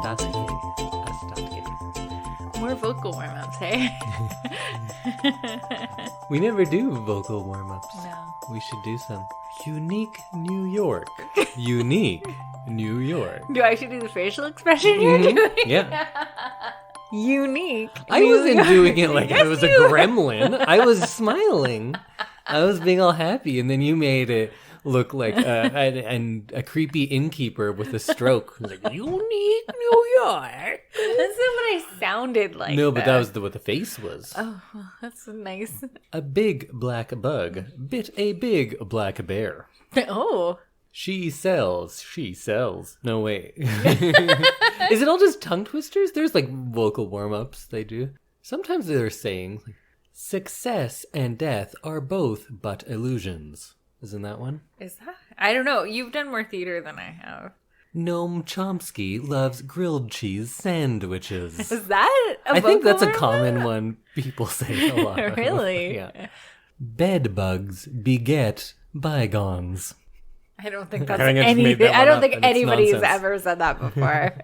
Astatke. More vocal warm-ups, hey? We never do vocal warm-ups. No. We should do some. Unique New York. Unique New York. Do I should do the facial expression you're doing? Yeah. Unique. I wasn't doing it like I Yes, was a you were. gremlin. I was smiling. I was being all happy, and then you made it look like a creepy innkeeper with a stroke. Like, Unique New York. That's not what I sounded like. No, but though. that was what the face was. Oh, well, that's nice. A big black bug bit a big black bear. Oh. She sells. No, wait. Is it all just tongue twisters? There's like vocal warm-ups they do. Sometimes they're saying, like, success and death are both but illusions. Isn't that one? Is that? I don't know. You've done more theater than I have. Noam Chomsky loves grilled cheese sandwiches. Is that a I think that's a vocal common one people say a lot. Really? Yeah. Bed bugs beget bygones. I don't think that's I think I just made anything. that I one don't up, think and it's anybody's nonsense. ever said that before.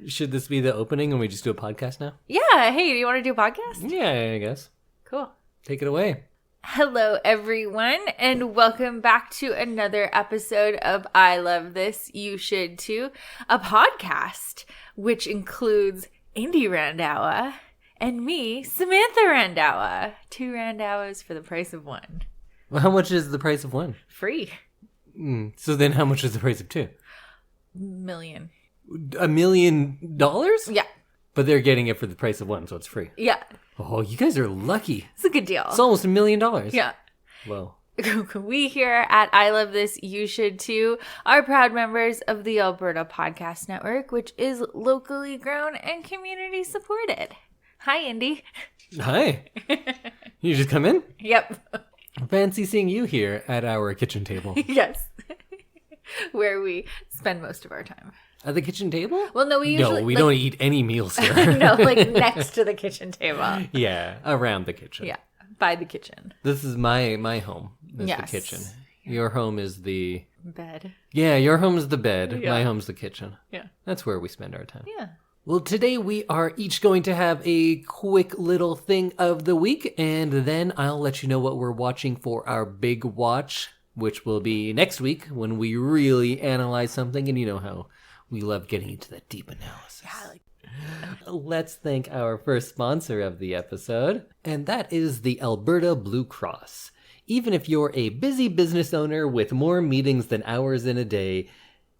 Should this be the opening and we just do a podcast now? Yeah. Hey, do you want to do a podcast? Yeah, I guess. Cool. Take it away. Hello, everyone, and welcome back to another episode of I Love This, You Should Too, a podcast which includes Indy Randawa and me, Samantha Randawa. 2 Randawas for the price of 1. Well, how much is the price of one? Free. So then how much is the price of two? Million. $1 million? Yeah. But they're getting it for the price of one, so it's free. Yeah. Oh, you guys are lucky. It's a good deal. It's almost $1 million. Yeah. Whoa. We here at I Love This, You Should Too are proud members of the Alberta Podcast Network, which is locally grown and community supported. Hi, Indy. Hi. You just come in? Yep. Fancy seeing you here at our kitchen table. Yes. Where we spend most of our time. At the kitchen table? Well, no, we usually... No, we like- don't eat any meals here. No, like next to the kitchen table. Yeah, around the kitchen. Yeah, by the kitchen. This is my home. Is Yes. the kitchen. Your home is the... Bed. Yeah, your home is the bed. Yeah. My home's the kitchen. Yeah. That's where we spend our time. Yeah. Well, today we are each going to have a quick little thing of the week, and then I'll let you know what we're watching for our big watch, which will be next week when we really analyze something, and you know how we love getting into that deep analysis. Let's thank our first sponsor of the episode, and that is the Alberta Blue Cross. Even if you're a busy business owner with more meetings than hours in a day,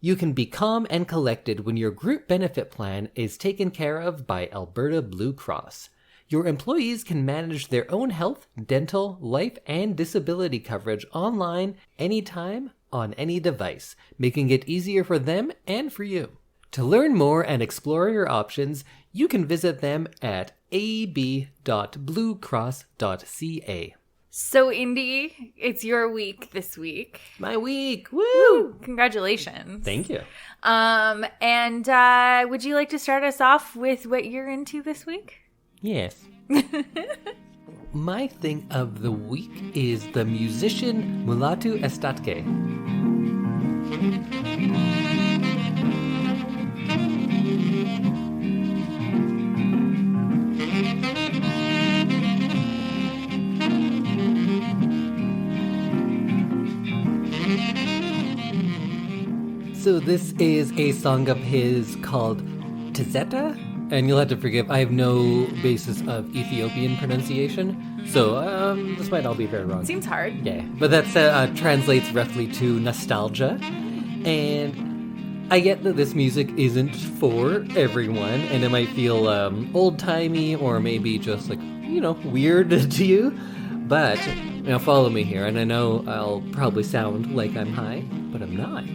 you can be calm and collected when your group benefit plan is taken care of by Alberta Blue Cross. Your employees can manage their own health, dental, life, and disability coverage online, anytime, on any device, making it easier for them and for you. To learn more and explore your options, you can visit them at ab.bluecross.ca. So, Indy, it's your week this week. My week! Woo! Woo! Congratulations. Thank you. And would you like to start us off with what you're into this week? Yes. My thing of the week is the musician Mulatu Astatke. So this is a song of his called Tzeta, and you'll have to forgive, I have no basis of Ethiopian pronunciation, so this might all be very wrong. Seems hard. Yeah, but that translates roughly to nostalgia, and I get that this music isn't for everyone, and it might feel old-timey or maybe just like, weird to you, but follow me here, and I know I'll probably sound like I'm high, but I'm not.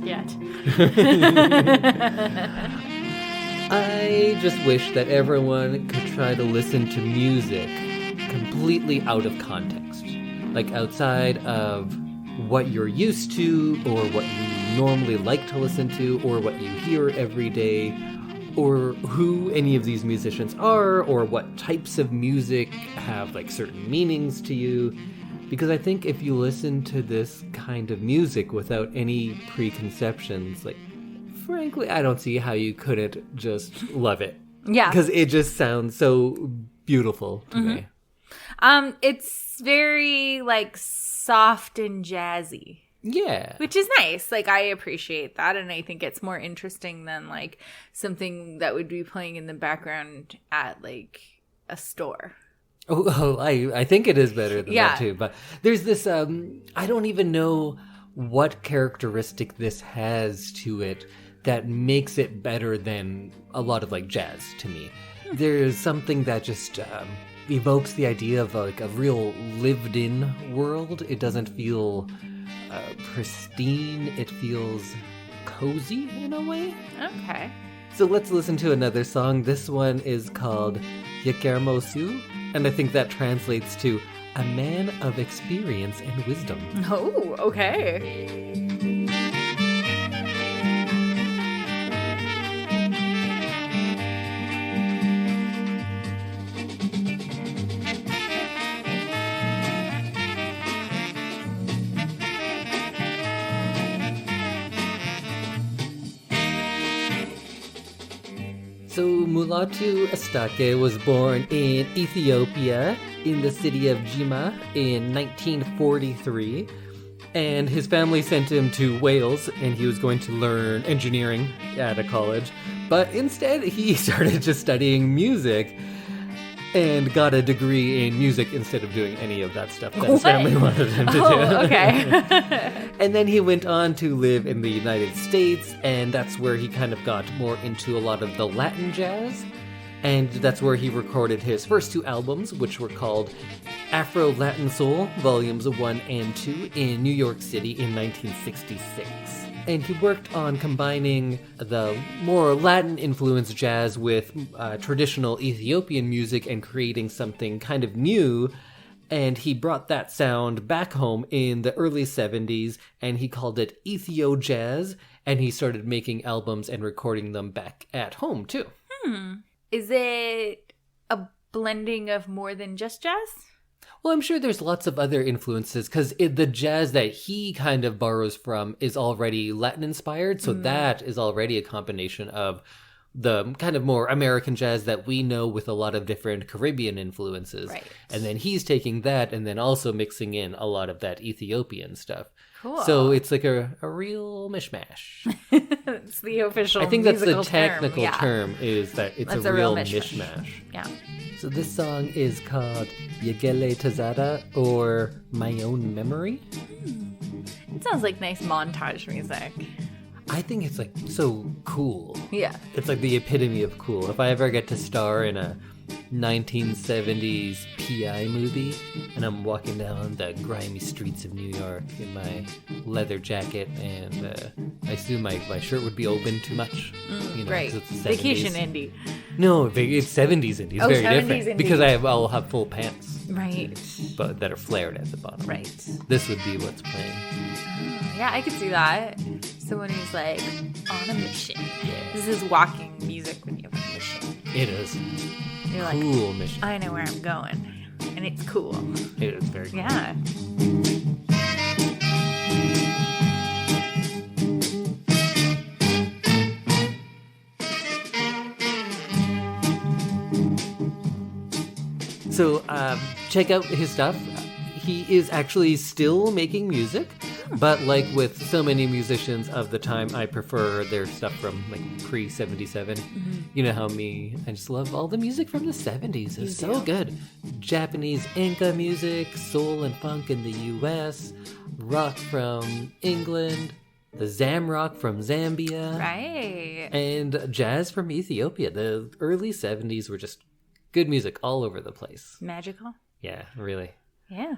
Yet. I just wish that everyone could try to listen to music completely out of context. Like outside of what you're used to, or what you normally like to listen to, or what you hear every day, or who any of these musicians are, or what types of music have like certain meanings to you. Because I think if you listen to this kind of music without any preconceptions, like, frankly, I don't see how you couldn't just love it. Yeah. Because it just sounds so beautiful to me. It's very, like, soft and jazzy. Yeah. Which is nice. Like, I appreciate that. And I think it's more interesting than, like, something that would be playing in the background at, like, a store. Oh, I think it is better than that too. But there's this, I don't even know what characteristic this has to it that makes it better than a lot of like jazz to me. There's something that just evokes the idea of like a real lived-in world. It doesn't feel pristine. It feels cozy in a way. Okay. So let's listen to another song. This one is called Yekermosu, and I think that translates to a man of experience and wisdom. Oh, okay. So Mulatu Astatke was born in Ethiopia in the city of Jimma in 1943, and his family sent him to Wales, and he was going to learn engineering at a college, but instead he started just studying music and got a degree in music instead of doing any of that stuff that his family wanted him to do. Okay. And then he went on to live in the United States, and that's where he kind of got more into a lot of the Latin jazz. And that's where he recorded his first two albums, which were called Afro-Latin Soul, Volumes 1 and 2, in New York City in 1966. And he worked on combining the more Latin-influenced jazz with traditional Ethiopian music and creating something kind of new. And he brought that sound back home in the early 70s, and he called it Ethio-jazz, and he started making albums and recording them back at home, too. Is it a blending of more than just jazz? Well, I'm sure there's lots of other influences, because the jazz that he kind of borrows from is already Latin-inspired, so that is already a combination of the kind of more American jazz that we know with a lot of different Caribbean influences. Right. And then he's taking that and then also mixing in a lot of that Ethiopian stuff. Cool. So it's like a real mishmash. It's the official I think that's the musical technical term. term is that it's That's a real mishmash. Yeah. So this song is called Yegele Tazada, or My Own Memory. It sounds like nice montage music. I think it's like so cool. Yeah. It's like the epitome of cool. If I ever get to star in a 1970s PI movie and I'm walking down the grimy streets of New York in my leather jacket and I assume my shirt would be open too much. Right. 'cause it's the 70s. Vacation Indy. No, it's 70s Indy. It's Oh, very 70s different. Indy. Because I'll have full pants, Right. but that are flared at the bottom. Right. This would be what's playing. Yeah, I could see that. Someone who's like on a mission. This is walking music when you have a mission. It is. You're like, Cool mission. I know where I'm going. And it's cool. It is very cool. Yeah. So check out his stuff. He is actually still making music, but like with so many musicians of the time, I prefer their stuff from like pre-77. You know how I just love all the music from the 70s. It's so good. Japanese Inca music, soul and funk in the US, rock from England, the Zamrock from Zambia, Right. and jazz from Ethiopia. The early 70s were just good music all over the place. Magical. Yeah, really. Yeah.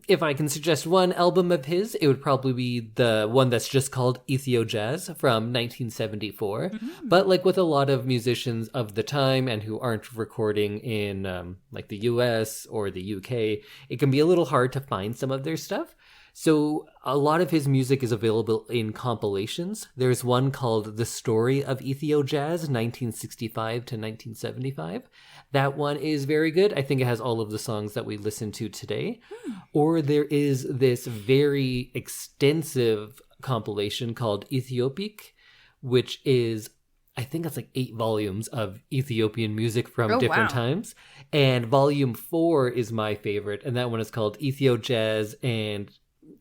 If I can suggest one album of his, it would probably be the one that's just called Ethio-jazz from 1974. But like with a lot of musicians of the time and who aren't recording in like the US or the UK, it can be a little hard to find some of their stuff. So a lot of his music is available in compilations. There's one called The Story of Ethio-jazz, 1965 to 1975. That one is very good. I think it has all of the songs that we listened to today. Or there is this very extensive compilation called Ethiopic, which is, I think it's like 8 volumes of Ethiopian music from different times. And volume 4 is my favorite. And that one is called Ethio-jazz and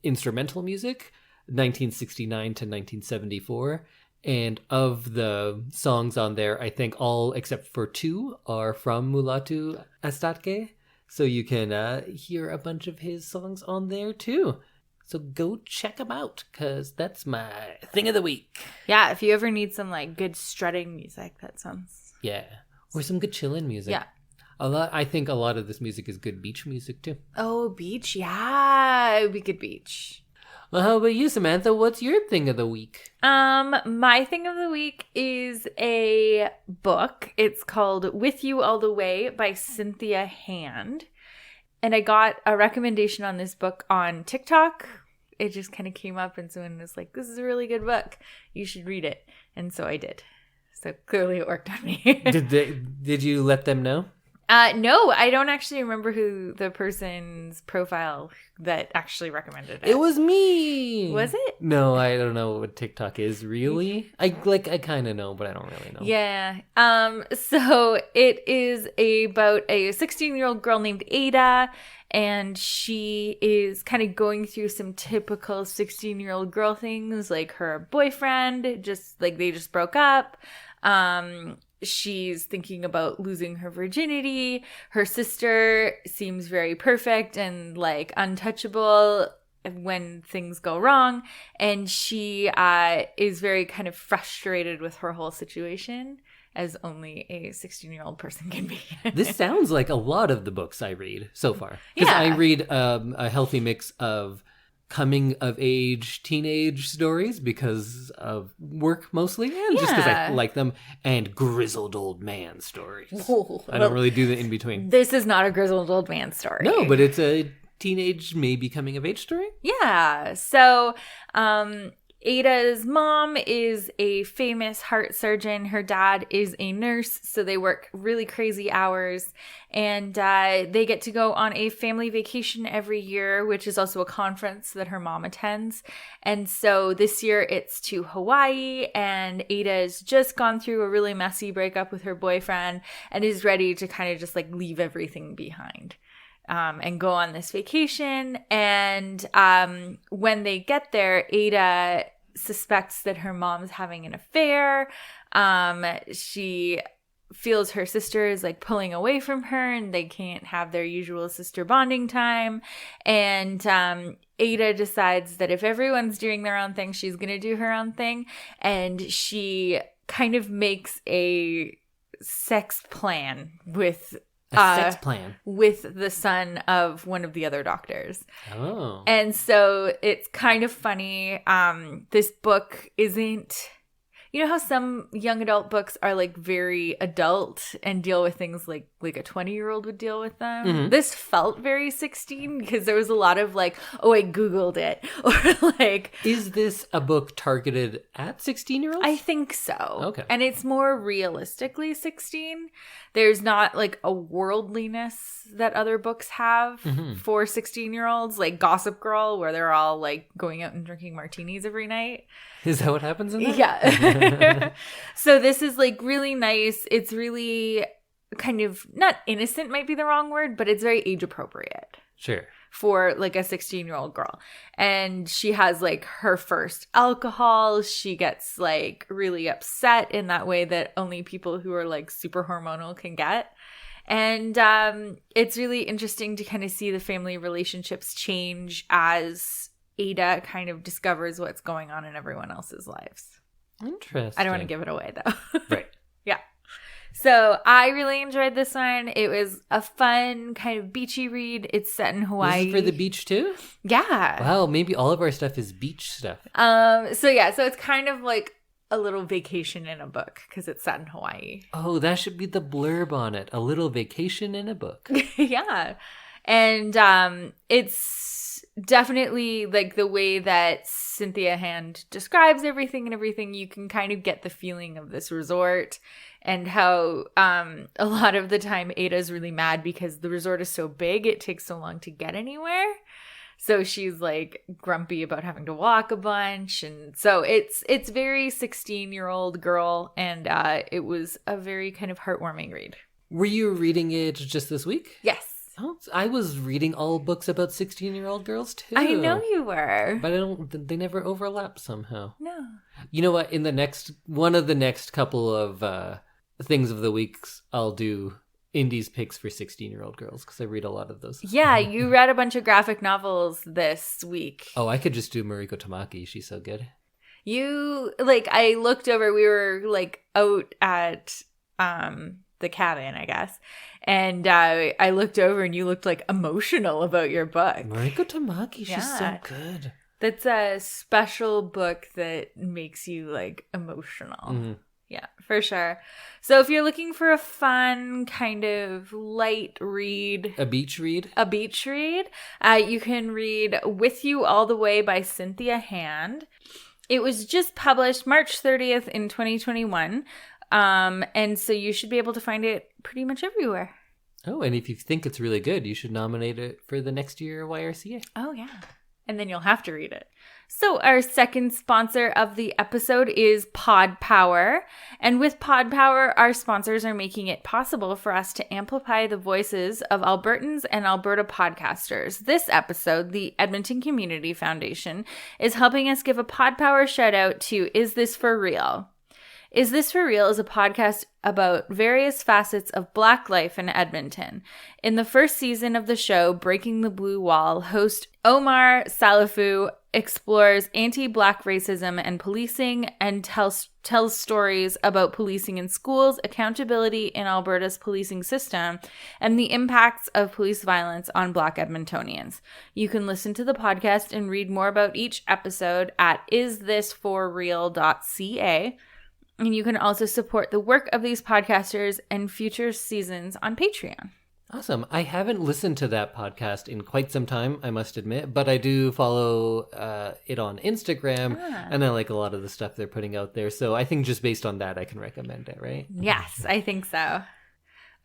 Instrumental Music, 1969 to 1974. And of the songs on there, I think all except for 2 are from Mulatu Astatke. So you can hear a bunch of his songs on there too. So go check them out, because that's my thing of the week. Yeah, if you ever need some like good strutting music, that sounds... Yeah, or some good chillin' music. Yeah. I think a lot of this music is good beach music too. Oh, beach? Yeah, it would be good beach. Well, how about you, Samantha? What's your thing of the week? My thing of the week is a book. It's called With You All the Way by Cynthia Hand. And I got a recommendation on this book on TikTok. It just kind of came up and someone was like, this is a really good book. You should read it. And so I did. So clearly it worked on me. Did you let them know? No, I don't actually remember who the person's profile that actually recommended it. It was me. Was it? No, I don't know what TikTok is really. I kind of know, but I don't really know. Yeah. So it is about a 16-year-old girl named Ada, and she is kind of going through some typical 16-year-old girl things, like her boyfriend, they just broke up. She's thinking about losing her virginity. Her sister seems very perfect and like untouchable when things go wrong. And she is very kind of frustrated with her whole situation, as only a 16-year-old person can be. This sounds like a lot of the books I read so far. Because I read a healthy mix of coming of age teenage stories because of work mostly, and just because I like them, and grizzled old man stories. I don't really do the in between. This is not a grizzled old man story. No, but it's a teenage, maybe coming of age story. Yeah. So, Ada's mom is a famous heart surgeon. Her dad is a nurse, so they work really crazy hours. And they get to go on a family vacation every year, which is also a conference that her mom attends. And so this year it's to Hawaii, and Ada's just gone through a really messy breakup with her boyfriend and is ready to kind of just like leave everything behind. And go on this vacation. And when they get there, Ada suspects that her mom's having an affair. She feels her sister is like pulling away from her, and they can't have their usual sister bonding time. And Ada decides that if everyone's doing their own thing, she's going to do her own thing. And she kind of makes a sex plan with sex plan with the son of one of the other doctors. Oh. And so it's kind of funny. This book isn't, you know how some young adult books are like very adult and deal with things like a 20-year-old would deal with them. Mm-hmm. This felt very 16 because there was a lot of like, oh, I Googled it. Or like... Is this a book targeted at 16-year-olds? I think so. Okay. And it's more realistically 16. There's not like a worldliness that other books have for 16-year-olds, like Gossip Girl, where they're all like going out and drinking martinis every night. Is that what happens in that? Yeah. So this is like really nice. It's really kind of not innocent might be the wrong word, but it's very age appropriate. Sure. For like a 16-year-old girl. And she has like her first alcohol. She gets like really upset in that way that only people who are like super hormonal can get. And it's really interesting to kind of see the family relationships change as Ada kind of discovers what's going on in everyone else's lives. Interesting. I don't want to give it away though. Right. Yeah. So I really enjoyed this one. It was a fun kind of beachy read. It's set in Hawaii. This is for the beach too? Yeah. Wow, maybe all of our stuff is beach stuff. So it's kind of like a little vacation in a book because it's set in Hawaii. Oh, that should be the blurb on it. A little vacation in a book. Yeah. And it's definitely like the way that Cynthia Hand describes everything and everything, you can kind of get the feeling of this resort and how a lot of the time Ada's really mad because the resort is so big, it takes so long to get anywhere. So she's like grumpy about having to walk a bunch. And so it's very 16-year-old girl. And it was a very kind of heartwarming read. Were you reading it just this week? Yes. Oh, I was reading all books about 16-year-old girls too. I know you were. But they never overlap somehow. No. You know what? In one of the next couple of things of the weeks, I'll do Indy's picks for 16-year-old girls because I read a lot of those. Yeah, you read a bunch of graphic novels this week. Oh, I could just do Mariko Tamaki. She's so good. I looked over, we were like out at the cabin, I guess. And I looked over and you looked like emotional about your book. Mariko Tamaki, she's so good. That's a special book that makes you like emotional. Mm-hmm. Yeah, for sure. So if you're looking for a fun kind of light read. A beach read, you can read With You All the Way by Cynthia Hand. It was just published March 30th in 2021. And so you should be able to find it pretty much everywhere. Oh, and if you think it's really good, you should nominate it for the next year YRCA. Oh, yeah. And then you'll have to read it. So our second sponsor of the episode is Pod Power. And with Pod Power, our sponsors are making it possible for us to amplify the voices of Albertans and Alberta podcasters. This episode, the Edmonton Community Foundation, is helping us give a Pod Power shout out to Is This For Real? Is This For Real is a podcast about various facets of Black life in Edmonton. In the first season of the show, Breaking the Blue Wall, host Omar Salafu explores anti-Black racism and policing and tells stories about policing in schools, accountability in Alberta's policing system, and the impacts of police violence on Black Edmontonians. You can listen to the podcast and read more about each episode at isthisforreal.ca. And you can also support the work of these podcasters and future seasons on Patreon. Awesome. I haven't listened to that podcast in quite some time, I must admit, but I do follow it on Instagram, and I like a lot of the stuff they're putting out there. So I think just based on that, I can recommend it, right? Yes, I think so.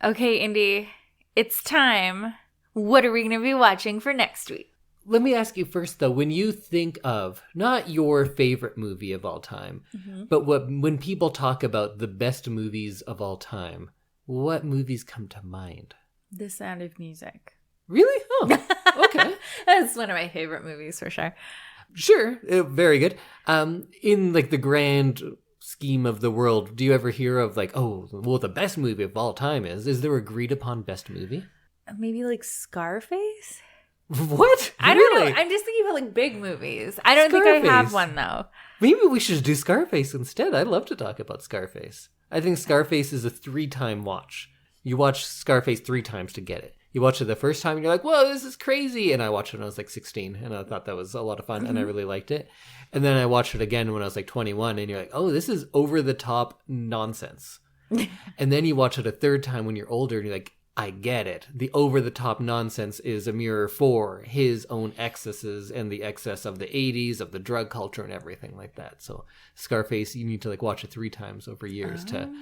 Okay, Indy, it's time. What are we going to be watching for next week? Let me ask you first, though, when you think of not your favorite movie of all time, but when people talk about the best movies of all time, what movies come to mind? The Sound of Music. Really? Oh, okay. That's one of my favorite movies for sure. Sure. Very good. In like the grand scheme of the world, do you ever hear of like, oh, well, the best movie of all time is there agreed upon best movie? Maybe like Scarface? What? I really? don't know. I'm just thinking about like big movies. I don't think I have one though. Maybe we should do Scarface instead. I'd love to talk about Scarface. I think Scarface is a 3-time watch. You watch Scarface 3 times to get it. You watch it the first time and you're like, whoa, this is crazy. And I watched it when I was like 16 and I thought that was a lot of fun and I really liked it. And then I watched it again when I was like 21 and you're like, oh, this is over the top nonsense. And then you watch it a third time when you're older and you're like, I get it. The over-the-top nonsense is a mirror for his own excesses and the excess of the 80s, of the drug culture and everything like that. So Scarface, you need to like watch it 3 times over years to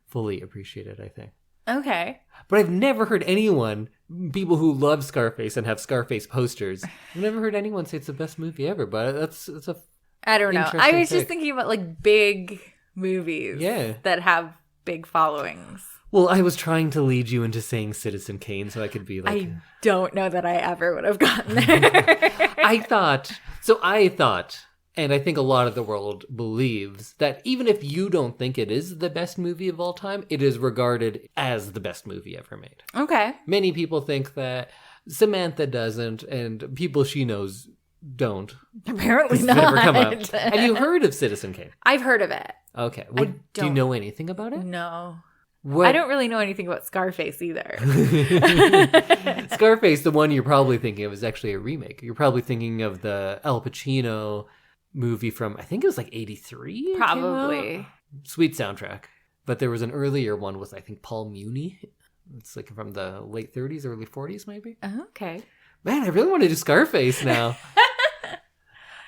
fully appreciate it, I think. Okay. But I've never heard people who love Scarface and have Scarface posters, I've never heard anyone say it's the best movie ever, but it's a I don't know. I was just thinking about like big movies that have big followings. Well, I was trying to lead you into saying Citizen Kane so I could be like... I don't know that I ever would have gotten there. I thought, and I think a lot of the world believes, that even if you don't think it is the best movie of all time, it is regarded as the best movie ever made. Okay. Many people think that. Samantha doesn't, and people she knows don't. Apparently not. Never come up. Have you heard of Citizen Kane? I've heard of it. Okay. Do you know anything about it? No. I don't really know anything about Scarface either. Scarface, the one you're probably thinking of, is actually a remake. You're probably thinking of the Al Pacino movie from, I think it was like 83? Probably. Sweet soundtrack. But there was an earlier one with, I think, Paul Muni. It's like from the late 30s, early 40s maybe. Okay. Man, I really want to do Scarface now.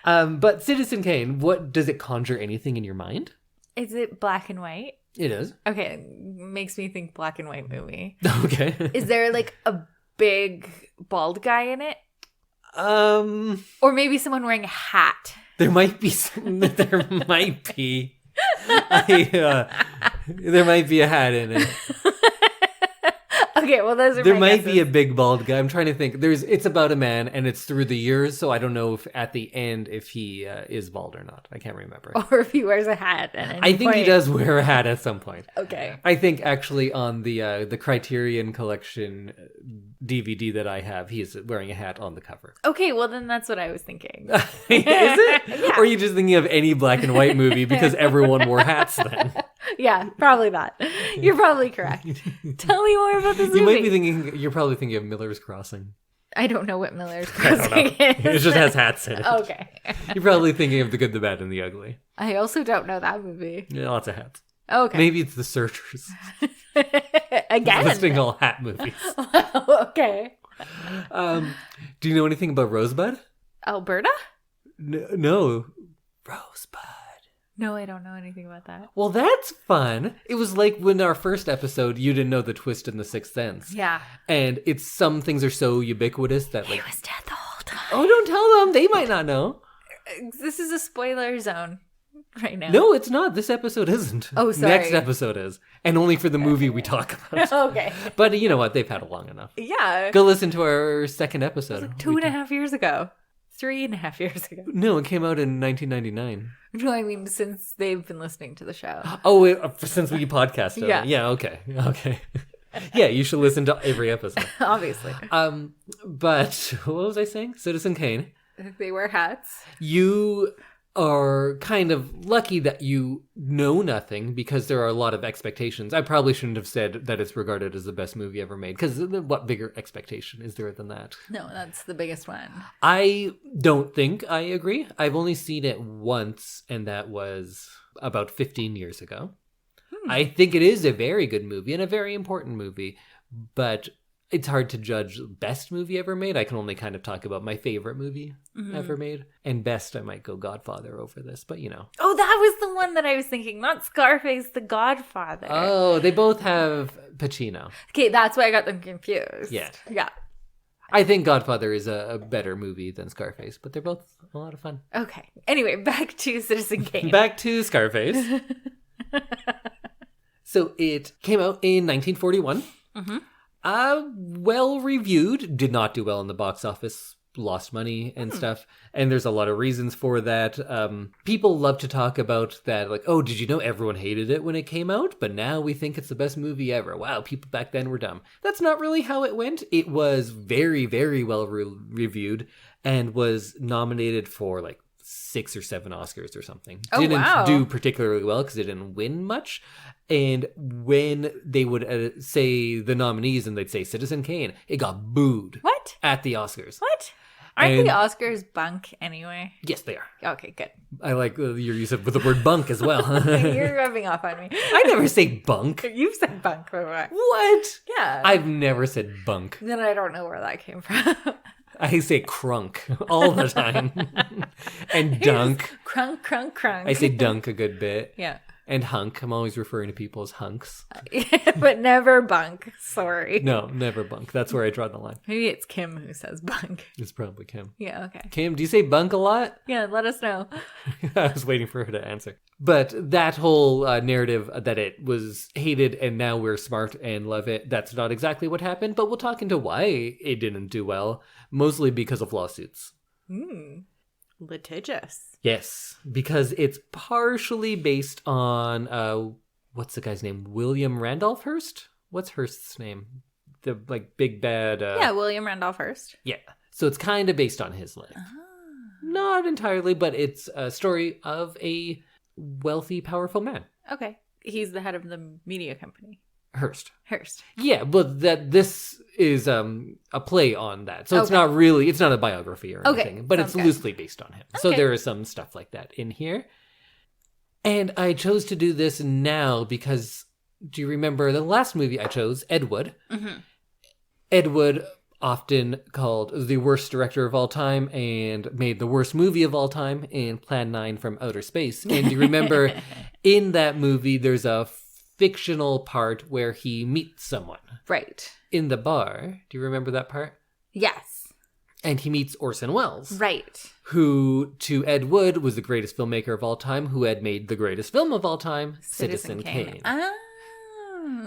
But Citizen Kane, what does it conjure anything in your mind? Is it black and white? It is. Okay, makes me think black and white movie. Okay. Is there like a big bald guy in it? Or maybe someone wearing a hat. There might be there might be. There might be a hat in it. Okay, well, those are there my might guesses. be a big bald guy. I'm trying to think. It's about a man, and it's through the years, so I don't know if at the end if he is bald or not. I can't remember. Or if he wears a hat. At any I think he point. does wear a hat at some point. Okay. I think actually on the Criterion Collection DVD that I have, he is wearing a hat on the cover. Okay, well then that's what I was thinking. Is it? Yeah. Or are you just thinking of any black and white movie because everyone wore hats then? Yeah, probably not. You're probably correct. Tell me more about this movie. You might be thinking, you're probably thinking of Miller's Crossing. I don't know what Miller's I don't know. Crossing is. It just has hats in it. Okay. You're probably thinking of The Good, the Bad, and the Ugly. I also don't know that movie. Yeah, lots of hats. Okay. Maybe it's The Searchers. Again. Listing all hat movies. Okay. Do you know anything about Rosebud? Alberta? No. Rosebud. No, I don't know anything about that. Well, that's fun. It was like when our first episode, you didn't know the twist in The Sixth Sense. Yeah. And some things are so ubiquitous that like... He was dead the whole time. Oh, don't tell them. They might not know. This is a spoiler zone right now. No, it's not. This episode isn't. Oh, sorry. Next episode is. And only for the movie we talk about. Okay. But you know what? They've had it long enough. Yeah. Go listen to our second episode. Like 2.5 years ago. 3.5 years ago. No, it came out in 1999. No, I mean, since they've been listening to the show. Oh, since we podcasted. Yeah. Yeah, okay. Okay. Yeah, you should listen to every episode. Obviously. But what was I saying? Citizen Kane. They wear hats. You are kind of lucky that you know nothing because there are a lot of expectations. I probably shouldn't have said that it's regarded as the best movie ever made because what bigger expectation is there than that? No, that's the biggest one. I don't think I agree. I've only seen it once, and that was about 15 years ago. I think it is a very good movie and a very important movie, but it's hard to judge best movie ever made. I can only kind of talk about my favorite movie ever made. And best, I might go Godfather over this, but you know. Oh, that was the one that I was thinking. Not Scarface, The Godfather. Oh, they both have Pacino. Okay, that's why I got them confused. Yeah. Yeah. I think Godfather is a better movie than Scarface, but they're both a lot of fun. Okay. Anyway, back to Citizen Kane. Back to Scarface. So it came out in 1941. Well reviewed, did not do well in the box office, lost money and stuff. And there's a lot of reasons for that. People love to talk about that, like, oh, did you know everyone hated it when it came out? But now we think it's the best movie ever. Wow, people back then were dumb. That's not really how it went. It was very, very well reviewed and was nominated for like 6 or 7 Oscars or something. Oh, Didn't wow. do particularly well because it didn't win much. And when they would say the nominees and they'd say Citizen Kane, it got booed. What? At the Oscars. What? Aren't And- the Oscars bunk anyway? Yes, they are. Okay, good. I like your use of the word bunk as well. You're rubbing off on me. I never say bunk. You've said bunk before. What? Yeah. I've never said bunk. Then I don't know where that came from. I say crunk all the time. And dunk. Crunk, crunk, crunk. I say dunk a good bit. Yeah. And hunk. I'm always referring to people as hunks. But never bunk. Sorry. No, never bunk. That's where I draw the line. Maybe it's Kim who says bunk. It's probably Kim. Yeah, okay. Kim, do you say bunk a lot? Yeah, let us know. I was waiting for her to answer. But that whole narrative that it was hated and now we're smart and love it, that's not exactly what happened. But we'll talk into why it didn't do well, mostly because of lawsuits. Litigious. Yes, because it's partially based on, what's the guy's name? William Randolph Hearst? What's Hearst's name? The, like, big bad... Yeah, William Randolph Hearst. Yeah. So it's kind of based on his life. Not entirely, but it's a story of a wealthy, powerful man. Okay. He's the head of the media company. Hearst. Yeah, but this is a play on that. So it's Okay. it's not a biography or anything, but it's sounds good. loosely based on him. So Okay. there is some stuff like that in here. And I chose to do this now because, do you remember the last movie I chose, Ed Wood? Ed Wood, often called the worst director of all time and made the worst movie of all time in Plan 9 from Outer Space. And you remember in that movie, there's a fictional part where he meets someone. Right. In the bar. Do you remember that part? Yes. And he meets Orson Welles. Right. Who, to Ed Wood, was the greatest filmmaker of all time, who had made the greatest film of all time, Citizen Kane.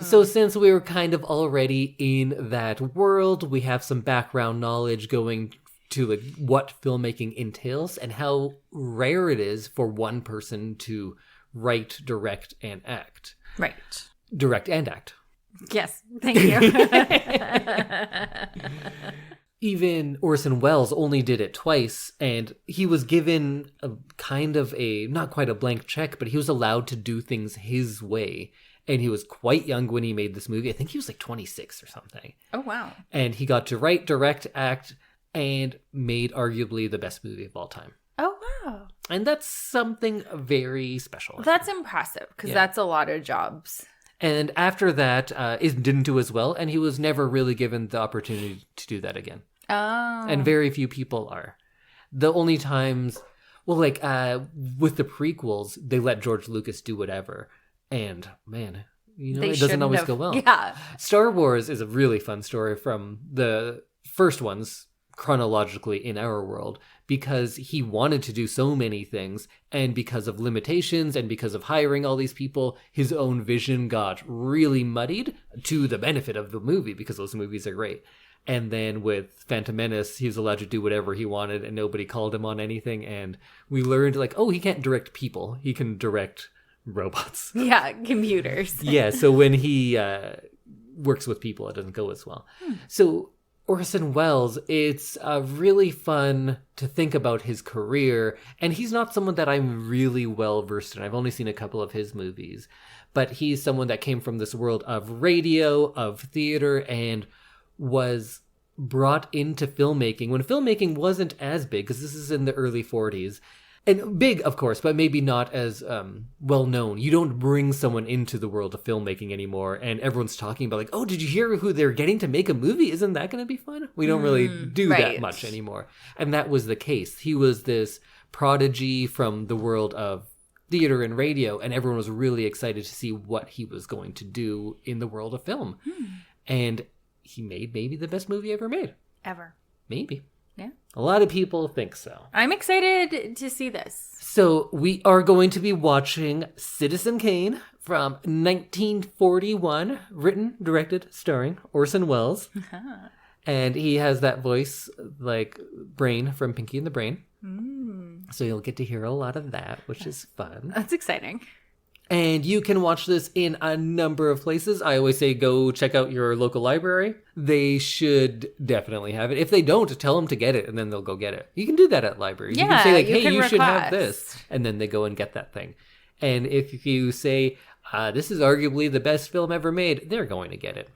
So since we were kind of already in that world, we have some background knowledge going to like what filmmaking entails and how rare it is for one person to write, direct, and act. Right. Direct and act. Yes, thank you. Even Orson Welles only did it twice, and he was given a kind of a, not quite a blank check, but he was allowed to do things his way. And he was quite young when he made this movie. I think he was like 26 or something. Oh, wow. And he got to write, direct, act, and made arguably the best movie of all time. Oh, wow. And that's something very special. That's impressive, because that's a lot of jobs. And after that, it didn't do as well, and he was never really given the opportunity to do that again. Oh. And very few people are. The only times, well, like with the prequels, they let George Lucas do whatever. And man, you know, it doesn't always go well. Yeah. Star Wars is a really fun story from the first ones chronologically in our world, because he wanted to do so many things, and because of limitations and because of hiring all these people, his own vision got really muddied to the benefit of the movie, because those movies are great. And then with Phantom Menace, he was allowed to do whatever he wanted and nobody called him on anything. And we learned like, oh, he can't direct people. He can direct robots. Yeah, computers. Yeah, so when he works with people, it doesn't go as well. So Orson Welles, it's really fun to think about his career. And he's not someone that I'm really well versed in. I've only seen a couple of his movies. But he's someone that came from this world of radio, of theater, and was brought into filmmaking when filmmaking wasn't as big, because this is in the early 40s. And big, of course, but maybe not as well known. You don't bring someone into the world of filmmaking anymore, and everyone's talking about like, oh, did you hear who they're getting to make a movie? Isn't that going to be fun? We don't really do that much anymore. And that was the case. He was this prodigy from the world of theater and radio, and everyone was really excited to see what he was going to do in the world of film. And he made maybe the best movie ever made. Ever. Maybe. Yeah. A lot of people think so. I'm excited to see this. So we are going to be watching Citizen Kane from 1941, written, directed, starring Orson Welles. And he has that voice like Brain from Pinky and the Brain. So you'll get to hear a lot of that, which is fun. That's exciting. And you can watch this in a number of places. I always say go check out your local library. They should definitely have it. If they don't, tell them to get it, and then they'll go get it. You can do that at libraries. Yeah, you can say, like, hey, you should request. have this. And then they go and get that thing. And if you say, this is arguably the best film ever made, they're going to get it.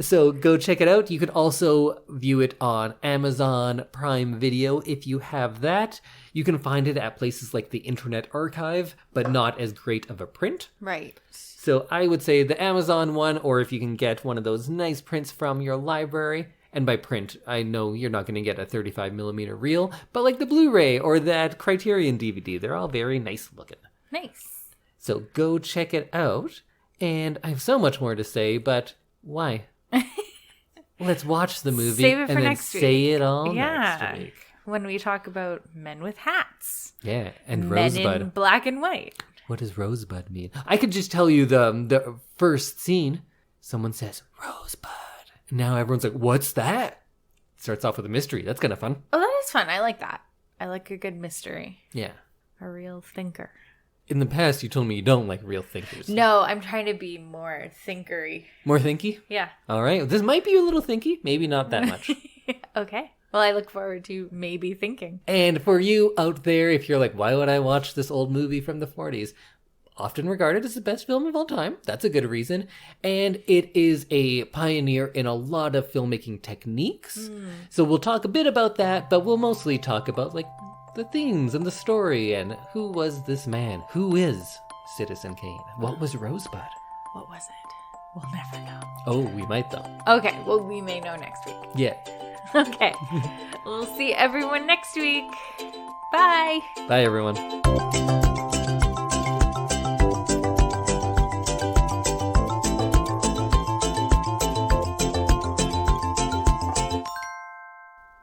So go check it out. You can also view it on Amazon Prime Video if you have that. You can find it at places like the Internet Archive, but not as great of a print. Right. So I would say the Amazon one, or if you can get one of those nice prints from your library. And by print, I know you're not going to get a 35mm reel, but like the Blu-ray or that Criterion DVD, they're all very nice looking. Nice. So go check it out. And I have so much more to say, but why? Let's watch the movie Save it for and then next week. say it all next week. When we talk about men with hats. Yeah, and Men Rosebud. in black and white. What does Rosebud mean? I could just tell you the first scene. Someone says, Rosebud. And now everyone's like, what's that? Starts off with a mystery. That's kind of fun. Oh, that is fun. I like that. I like a good mystery. Yeah. A real thinker. In the past, you told me you don't like real thinkers. No, I'm trying to be more thinkery. More thinky? Yeah. All right. This might be a little thinky. Maybe not that much. Okay. Well, I look forward to maybe thinking. And for you out there, if you're like, why would I watch this old movie from the 40s? Often regarded as the best film of all time. That's a good reason. And it is a pioneer in a lot of filmmaking techniques. So we'll talk a bit about that, but we'll mostly talk about like the themes and the story and who was this man? Who is Citizen Kane? What was Rosebud? What was it? We'll never know. Oh, we might though. Okay, well, we may know next week. Yeah. Okay. We'll see everyone next week. Bye. Bye, everyone.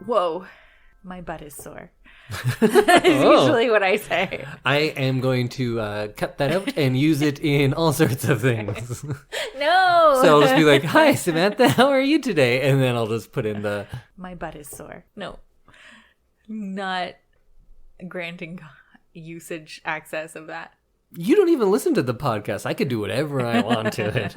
Whoa. My butt is sore. That's usually what I say. I am going to cut that out and use it in all sorts of things. No. So I'll just be like, hi, Samantha, how are you today? And then I'll just put in the... My butt is sore. No. Not granting usage access of that. You don't even listen to the podcast. I could do whatever I want to it.